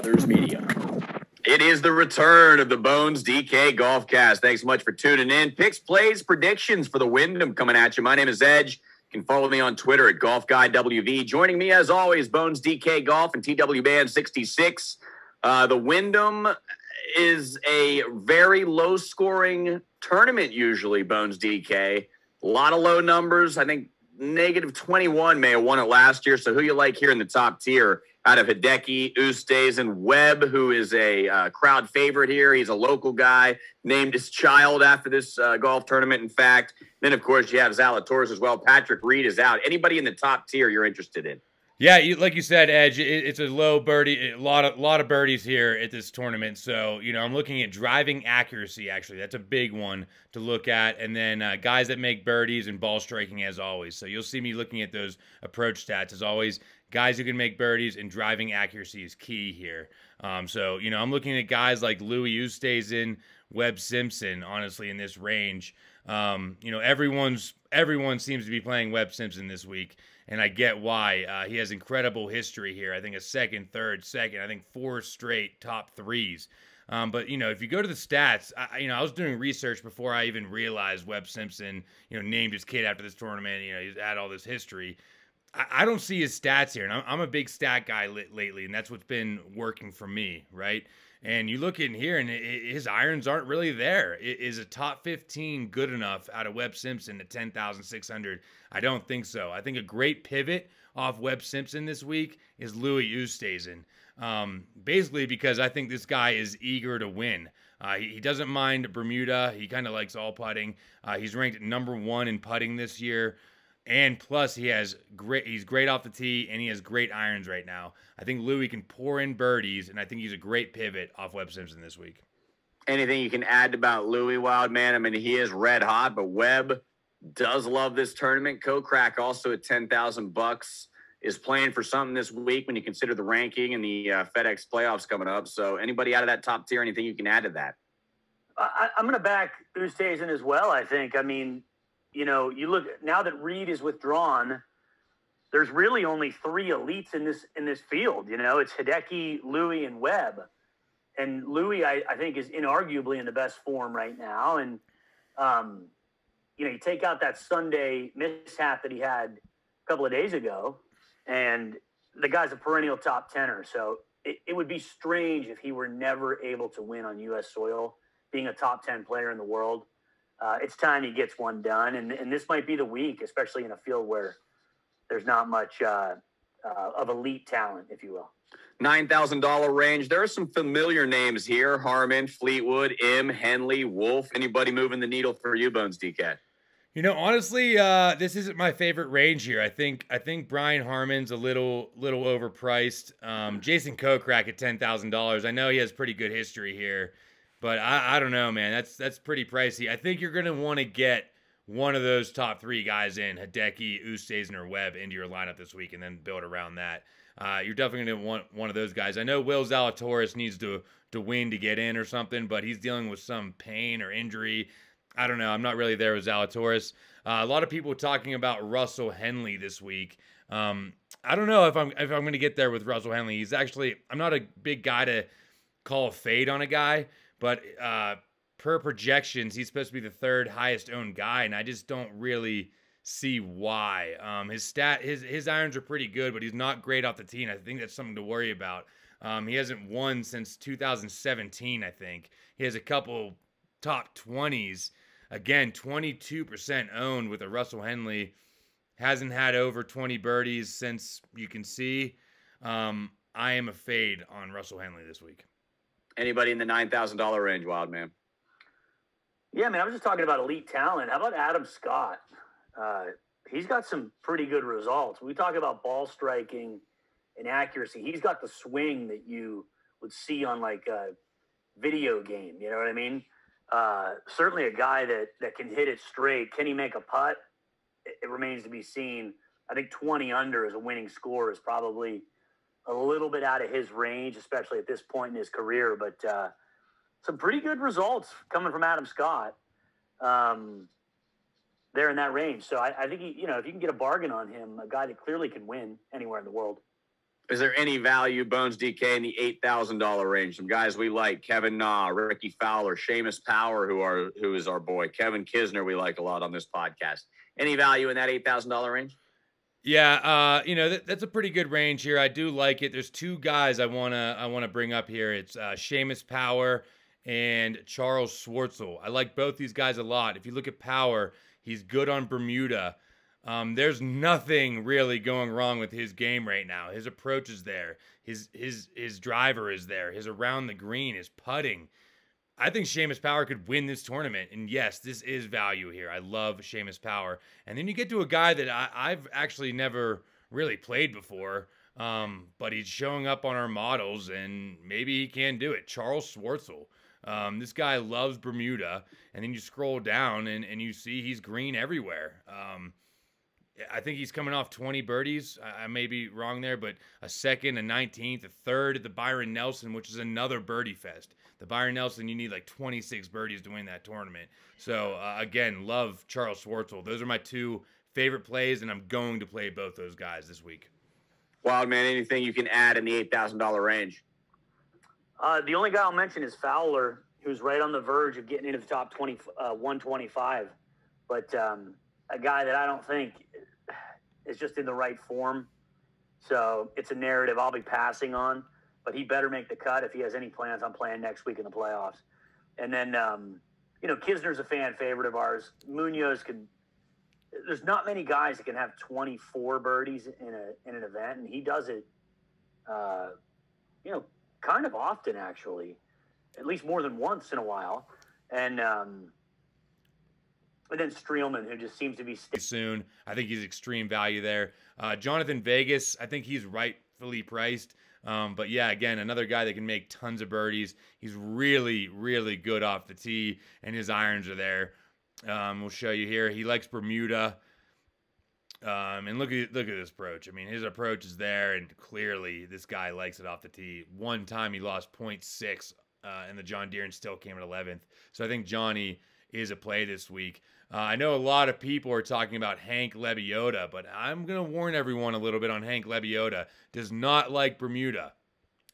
Brothers Media. It is the return of the Bones DK Golfcast. Thanks so much for tuning in. Picks, plays, predictions for the Wyndham coming at you. My name is Edge. You can follow me on Twitter at GolfGuideWV. Joining me, as always, Bones DK Golf and TW Band 66. The Wyndham is a very low-scoring tournament usually, Bones DK. A lot of low numbers. I think negative 21 may have won it last year. So who you like here in the top tier out of Hideki, Oosthuizen, Webb, who is a crowd favorite here. He's a local guy, named his child after this golf tournament, in fact. Then, of course, you have Zalatoris as well. Patrick Reed is out. Anybody in the top tier you're interested in? Yeah, like you said, Edge, it's a low birdie, a lot of birdies here at this tournament. So, I'm looking at driving accuracy, actually. That's a big one to look at. And then guys that make birdies and ball striking, as always. So you'll see me looking at those approach stats, as always. Guys who can make birdies and driving accuracy is key here. So, I'm looking at guys like Louis Oosthuizen, Webb Simpson, honestly, in this range. Everyone seems to be playing Webb Simpson this week. And I get why. He has incredible history here. I think a second, I think 4 straight top threes. But, if you go to the stats, I was doing research before I even realized Webb Simpson, named his kid after this tournament. He's had all this history. I don't see his stats here. And I'm a big stat guy lately, and that's what's been working for me, right? And you look in here, and his irons aren't really there. Is a top 15 good enough out of Webb Simpson at 10,600? I don't think so. I think a great pivot off Webb Simpson this week is Louis Oosthuizen. Basically because I think this guy is eager to win. He doesn't mind Bermuda. He kind of likes all putting. He's ranked number 1 in putting this year. And plus, he's great off the tee, and he has great irons right now. I think Louis can pour in birdies, and I think he's a great pivot off Webb Simpson this week. Anything you can add about Louis, Wild Man? I mean, he is red hot, but Webb does love this tournament. Kokrak also at $10,000 is playing for something this week when you consider the ranking and the FedEx playoffs coming up. So anybody out of that top tier, anything you can add to that? I'm going to back Oosthuizen as well, I think. I mean, you look now that Reed is withdrawn, there's really only 3 elites in this field. It's Hideki, Louis, and Webb. And Louis, I think, is inarguably in the best form right now. And, you take out that Sunday mishap that he had a couple of days ago, and the guy's a perennial top tenner. So it would be strange if he were never able to win on U.S. soil, being a top 10 player in the world. It's time he gets one done, and this might be the week, especially in a field where there's not much of elite talent, if you will. $9,000 range. There are some familiar names here: Harmon, Fleetwood, Henley, Wolf. Anybody moving the needle for you, Bones DK? Honestly, this isn't my favorite range here. I think Brian Harmon's a little overpriced. Jason Kokrak at $10,000. I know he has pretty good history here. But I don't know, man. That's pretty pricey. I think you're going to want to get one of those top 3 guys in, Hideki, Oosthuizen, or Webb, into your lineup this week and then build around that. You're definitely going to want one of those guys. I know Will Zalatoris needs to win to get in or something, but he's dealing with some pain or injury. I don't know. I'm not really there with Zalatoris. A lot of people talking about Russell Henley this week. I don't know if I'm going to get there with Russell Henley. I'm not a big guy to call a fade on a guy. But per projections, he's supposed to be the 3rd highest owned guy, and I just don't really see why. His irons are pretty good, but he's not great off the tee, and I think that's something to worry about. He hasn't won since 2017, I think. He has a couple top 20s. Again, 22% owned with a Russell Henley. Hasn't had over 20 birdies since you can see. I am a fade on Russell Henley this week. Anybody in the $9,000 range, Wild Man? Yeah, man, I was just talking about elite talent. How about Adam Scott? He's got some pretty good results. We talk about ball striking and accuracy. He's got the swing that you would see on like a video game. You know what I mean? Certainly a guy that can hit it straight. Can he make a putt? It remains to be seen. I think 20 under as a winning score is probably a little bit out of his range, especially at this point in his career. But some pretty good results coming from Adam Scott there in that range. So I think, if you can get a bargain on him, a guy that clearly can win anywhere in the world. Is there any value, Bones DK, in the $8,000 range? Some guys we like: Kevin Na, Ricky Fowler, Seamus Power, who is our boy, Kevin Kisner. We like a lot on this podcast. Any value in that $8,000 range? Yeah, that's a pretty good range here. I do like it. There's two guys I wanna bring up here. It's Seamus Power and Charles Schwartzel. I like both these guys a lot. If you look at Power, he's good on Bermuda. There's nothing really going wrong with his game right now. His approach is there. His driver is there. His around the green, his putting. I think Seamus Power could win this tournament. And yes, this is value here. I love Seamus Power. And then you get to a guy that I've actually never really played before, but he's showing up on our models, and maybe he can do it. Charles Schwartzel. This guy loves Bermuda. And then you scroll down, and you see he's green everywhere. I think he's coming off 20 birdies. I may be wrong there, but a second, a 19th, a third at the Byron Nelson, which is another birdie fest. The Byron Nelson, you need like 26 birdies to win that tournament. So, again, love Charles Schwartzel. Those are my two favorite plays, and I'm going to play both those guys this week. Wildman, anything you can add in the $8,000 range? The only guy I'll mention is Fowler, who's right on the verge of getting into the top 125. But a guy that I don't think is just in the right form. So it's a narrative I'll be passing on, but he better make the cut if he has any plans on playing next week in the playoffs. And then, Kisner's a fan favorite of ours. Munoz there's not many guys that can have 24 birdies in an event, and he does it, kind of often, actually, at least more than once in a while. And then Streelman, who just seems to be soon. I think he's extreme value there. Jonathan Vegas, I think he's rightfully priced. But yeah, again, another guy that can make tons of birdies. He's really, really good off the tee, and his irons are there. We'll show you here. He likes Bermuda. And look at this approach. I mean, his approach is there, and clearly this guy likes it off the tee. One time he lost 0.6 in the John Deere and still came at 11th. So I think Johnny is a play this week. I know a lot of people are talking about Hank Lebioda, but I'm going to warn everyone a little bit on Hank Lebioda. Does not like Bermuda.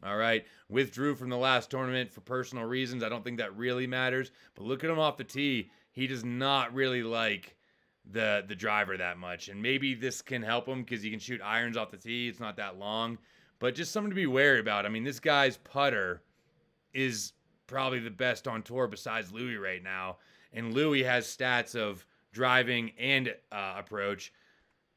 All right. Withdrew from the last tournament for personal reasons. I don't think that really matters. But look at him off the tee. He does not really like the driver that much. And maybe this can help him because he can shoot irons off the tee. It's not that long. But just something to be wary about. I mean, this guy's putter is probably the best on tour besides Louis right now. And Louis has stats of driving and approach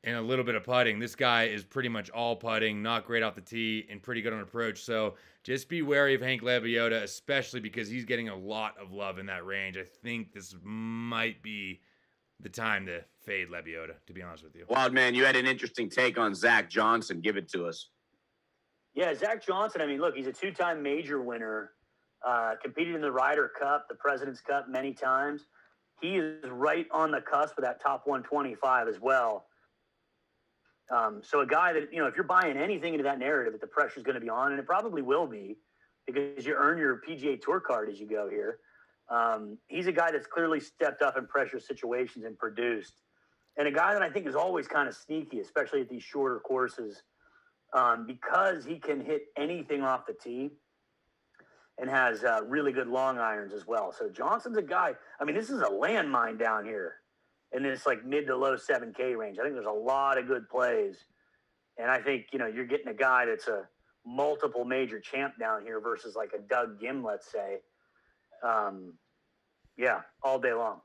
and a little bit of putting. This guy is pretty much all putting, not great off the tee, and pretty good on approach. So just be wary of Hank Lebioda, especially because he's getting a lot of love in that range. I think this might be the time to fade Lebioda, to be honest with you. Wildman, you had an interesting take on Zach Johnson. Give it to us. Yeah, Zach Johnson, I mean, look, he's a two-time major winner. Competed in the Ryder Cup, the President's Cup many times. He is right on the cusp of that top 125 as well. So a guy that, if you're buying anything into that narrative that the pressure's going to be on, and it probably will be because you earn your PGA Tour card as you go here. He's a guy that's clearly stepped up in pressure situations and produced. And a guy that I think is always kind of sneaky, especially at these shorter courses, because he can hit anything off the tee. And has really good long irons as well. So Johnson's a guy. I mean, this is a landmine down here in this like mid to low 7K range. I think there's a lot of good plays. And I think, you're getting a guy that's a multiple major champ down here versus like a Doug Gim, let's say. Yeah, all day long.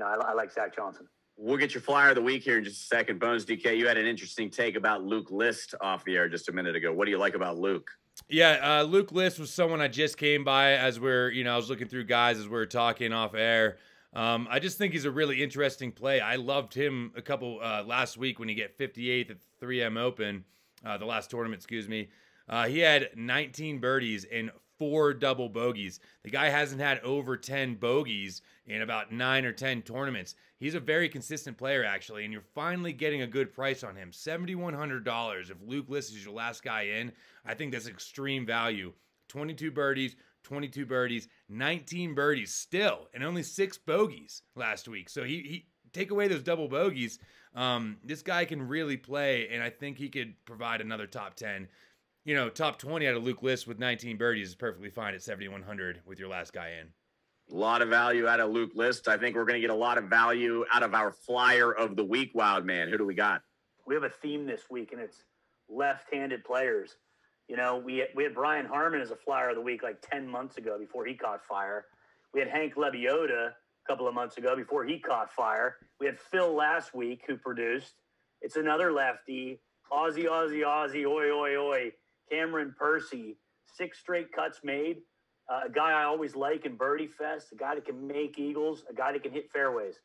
I like Zach Johnson. We'll get your flyer of the week here in just a second. Bones DK, you had an interesting take about Luke List off the air just a minute ago. What do you like about Luke? Yeah, Luke List was someone I just came by as I was looking through guys as we were talking off air. I just think he's a really interesting play. I loved him a couple last week when he got 58th at the 3M Open, the last tournament, excuse me. He had 19 birdies and 4 double bogeys. The guy hasn't had over 10 bogeys in about 9 or 10 tournaments. He's a very consistent player, actually, and you're finally getting a good price on him. $7,100. If Luke List is your last guy in, I think that's extreme value. 22 birdies, 19 birdies still, and only 6 bogeys last week. So he take away those double bogeys. This guy can really play, and I think he could provide another top 10. You know, top 20 out of Luke List with 19 birdies is perfectly fine at 7,100 with your last guy in. A lot of value out of Luke List. I think we're going to get a lot of value out of our flyer of the week, Wild Man. Who do we got? We have a theme this week, and it's left-handed players. You know, we had Brian Harmon as a flyer of the week like 10 months ago before he caught fire. We had Hank Lebioda a couple of months ago before he caught fire. We had Phil last week who produced. It's another lefty. Aussie, oi, oi, oi. Cameron Percy, 6 straight cuts made. A guy I always like in Birdie Fest, a guy that can make eagles, a guy that can hit fairways.